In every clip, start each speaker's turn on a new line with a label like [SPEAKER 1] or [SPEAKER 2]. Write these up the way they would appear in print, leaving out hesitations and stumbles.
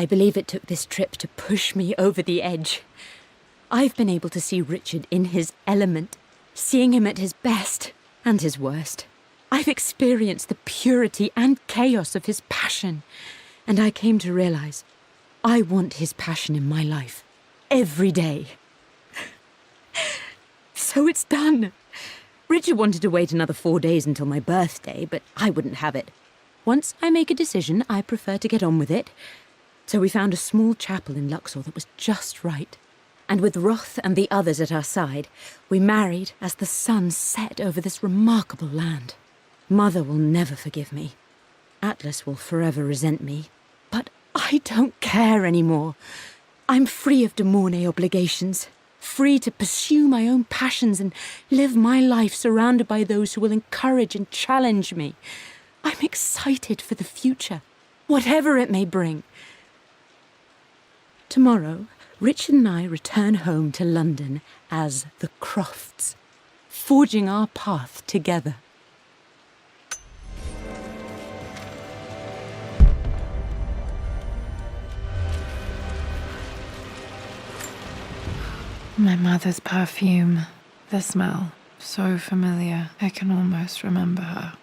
[SPEAKER 1] I believe it took this trip to push me over the edge. I've been able to see Richard in his element, seeing him at his best and his worst. I've experienced the purity and chaos of his passion, and I came to realize I want his passion in my life every day. So it's done. Richard wanted to wait another 4 days until my birthday, but I wouldn't have it. Once I make a decision, I prefer to get on with it. So we found a small chapel in Luxor that was just right. And with Roth and the others at our side, we married as the sun set over this remarkable land. Mother will never forgive me. Atlas will forever resent me. But I don't care anymore. I'm free of de Mornay obligations, free to pursue my own passions and live my life surrounded by those who will encourage and challenge me. I'm excited for the future, whatever it may bring. Tomorrow, Richard and I return home to London as the Crofts, forging our path together.
[SPEAKER 2] My mother's perfume. The smell. So familiar. I can almost remember her.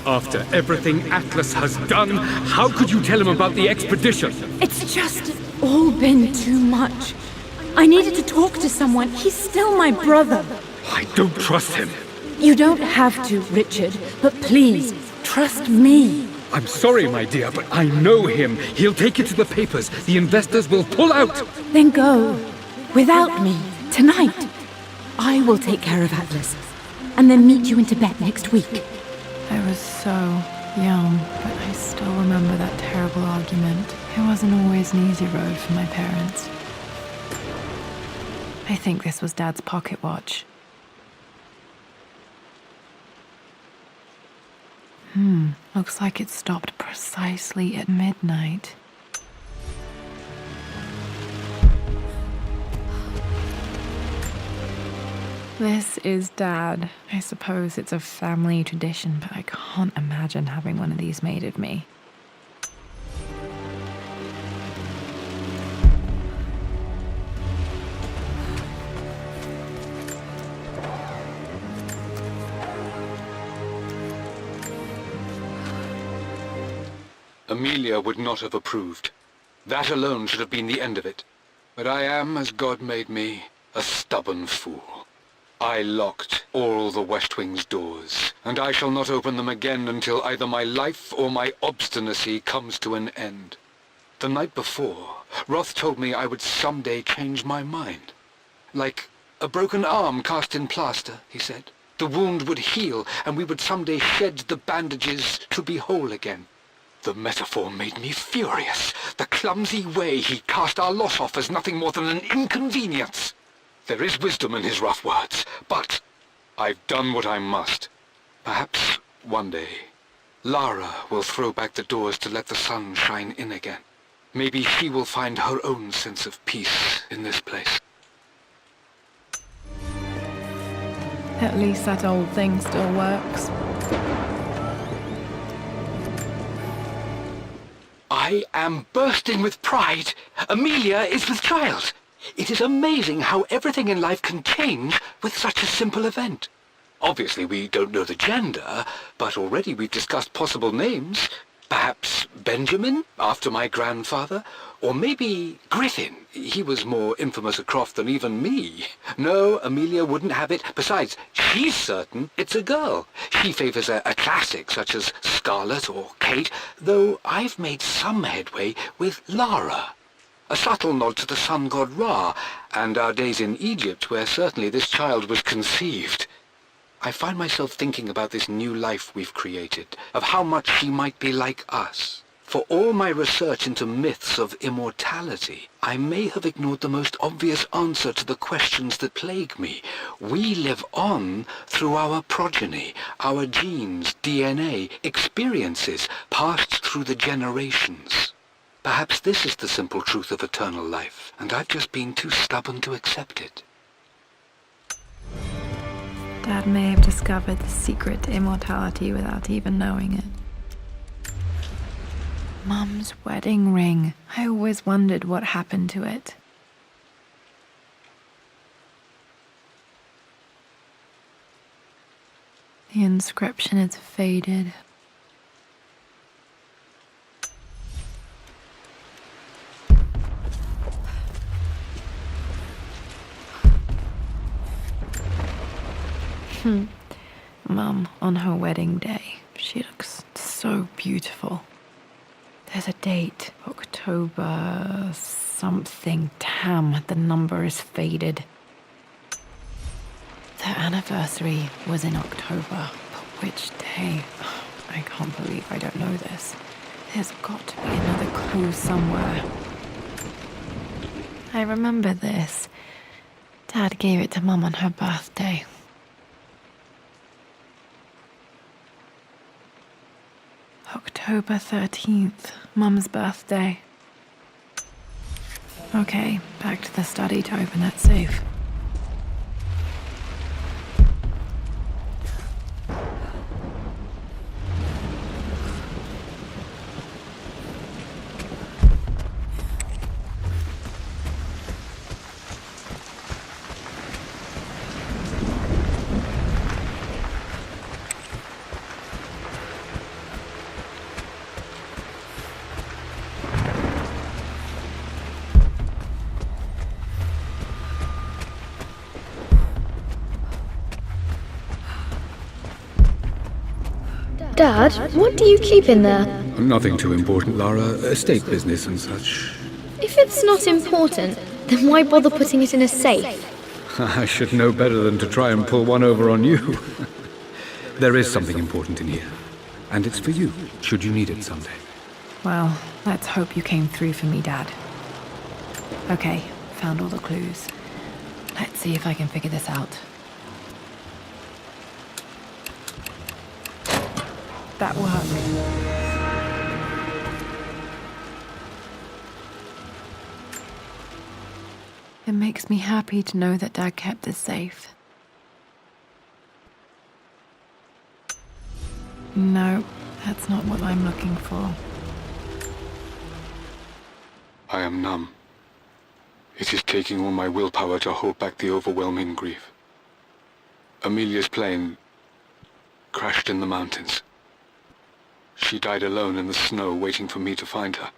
[SPEAKER 3] After everything Atlas has done, how could you tell him about the expedition?
[SPEAKER 1] It's just all been too much. I needed to talk to someone. He's still my brother.
[SPEAKER 3] I don't trust him.
[SPEAKER 1] You don't have to, Richard, but please, trust me.
[SPEAKER 3] I'm sorry, my dear, but I know him. He'll take it to the papers. The investors will pull out.
[SPEAKER 1] Then go. Without me. Tonight. I will take care of Atlas. And then meet you in Tibet next week.
[SPEAKER 2] I was so young, but I still remember that terrible argument. It wasn't always an easy road for my parents. I think this was Dad's pocket watch. Looks like it stopped precisely at midnight. This is Dad. I suppose it's a family tradition, but I can't imagine having one of these made of me.
[SPEAKER 4] Amelia would not have approved. That alone should have been the end of it. But I am, as God made me, a stubborn fool. I locked all the West Wing's doors, and I shall not open them again until either my life or my obstinacy comes to an end. The night before, Roth told me I would someday change my mind. Like a broken arm cast in plaster, he said. The wound would heal, and we would someday shed the bandages to be whole again. The metaphor made me furious. The clumsy way he cast our loss off as nothing more than an inconvenience. There is wisdom in his rough words, but I've done what I must. Perhaps one day, Lara will throw back the doors to let the sun shine in again. Maybe she will find her own sense of peace in this place.
[SPEAKER 2] At least that old thing still works.
[SPEAKER 4] I am bursting with pride. Amelia is with child. It is amazing how everything in life can change with such a simple event. Obviously, we don't know the gender, but already we've discussed possible names. Perhaps Benjamin, after my grandfather, or maybe Griffin. He was more infamous a Croft than even me. No, Amelia wouldn't have it. Besides, she's certain it's a girl. She favors a classic such as Scarlet or Kate, though I've made some headway with Lara. A subtle nod to the sun god Ra, and our days in Egypt, where certainly this child was conceived. I find myself thinking about this new life we've created, of how much she might be like us. For all my research into myths of immortality, I may have ignored the most obvious answer to the questions that plague me. We live on through our progeny, our genes, DNA, experiences, passed through the generations. Perhaps this is the simple truth of eternal life, and I've just been too stubborn to accept it.
[SPEAKER 2] Dad may have discovered the secret to immortality without even knowing it. Mum's wedding ring. I always wondered what happened to it. The inscription is faded. Mum, on her wedding day, she looks so beautiful. There's a date, October something. Damn, the number is faded. Their anniversary was in October, but which day? I can't believe I don't know this. There's got to be another clue somewhere. I remember this. Dad gave it to Mum on her birthday. October 13th, Mum's birthday. Okay, back to the study to open that safe.
[SPEAKER 5] Dad, what do you keep in there?
[SPEAKER 3] Nothing too important, Lara. Estate business and such.
[SPEAKER 5] If it's not important, then why bother putting it in a safe?
[SPEAKER 3] I should know better than to try and pull one over on you. There is something important in here. And it's for you, should you need it someday.
[SPEAKER 2] Well, let's hope you came through for me, Dad. Okay, found all the clues. Let's see if I can figure this out. That worked. It makes me happy to know that Dad kept this safe. No, that's not what I'm looking for.
[SPEAKER 4] I am numb. It is taking all my willpower to hold back the overwhelming grief. Amelia's plane crashed in the mountains. She died alone in the snow, waiting for me to find her.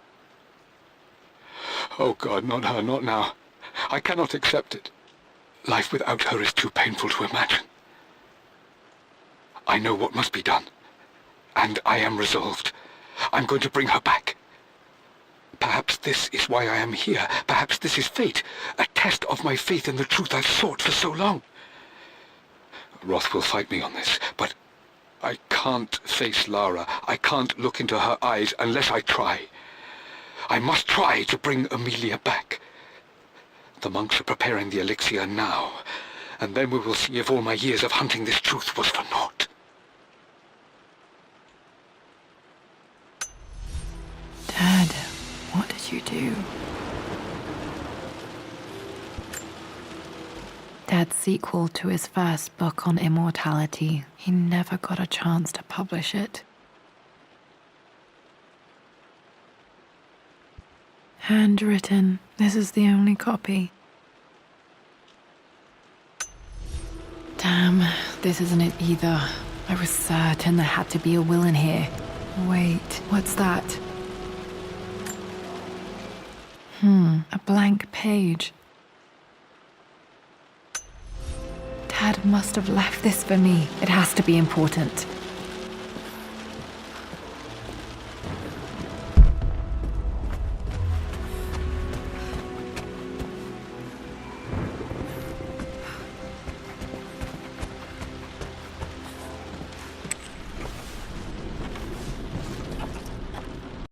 [SPEAKER 4] Oh God, not her, not now. I cannot accept it. Life without her is too painful to imagine. I know what must be done, and I am resolved. I'm going to bring her back. Perhaps this is why I am here. Perhaps this is fate, a test of my faith in the truth I've sought for so long. Roth will fight me on this, but I can't face Lara. I can't look into her eyes unless I try. I must try to bring Amelia back. The monks are preparing the elixir now, and then we will see if all my years of hunting this truth was for naught.
[SPEAKER 2] Dad, what did you do? Dad's sequel to his first book on immortality. He never got a chance to publish it. Handwritten. This is the only copy. Damn, this isn't it either. I was certain there had to be a will in here. Wait, what's that? A blank page. Dad must have left this for me. It has to be important.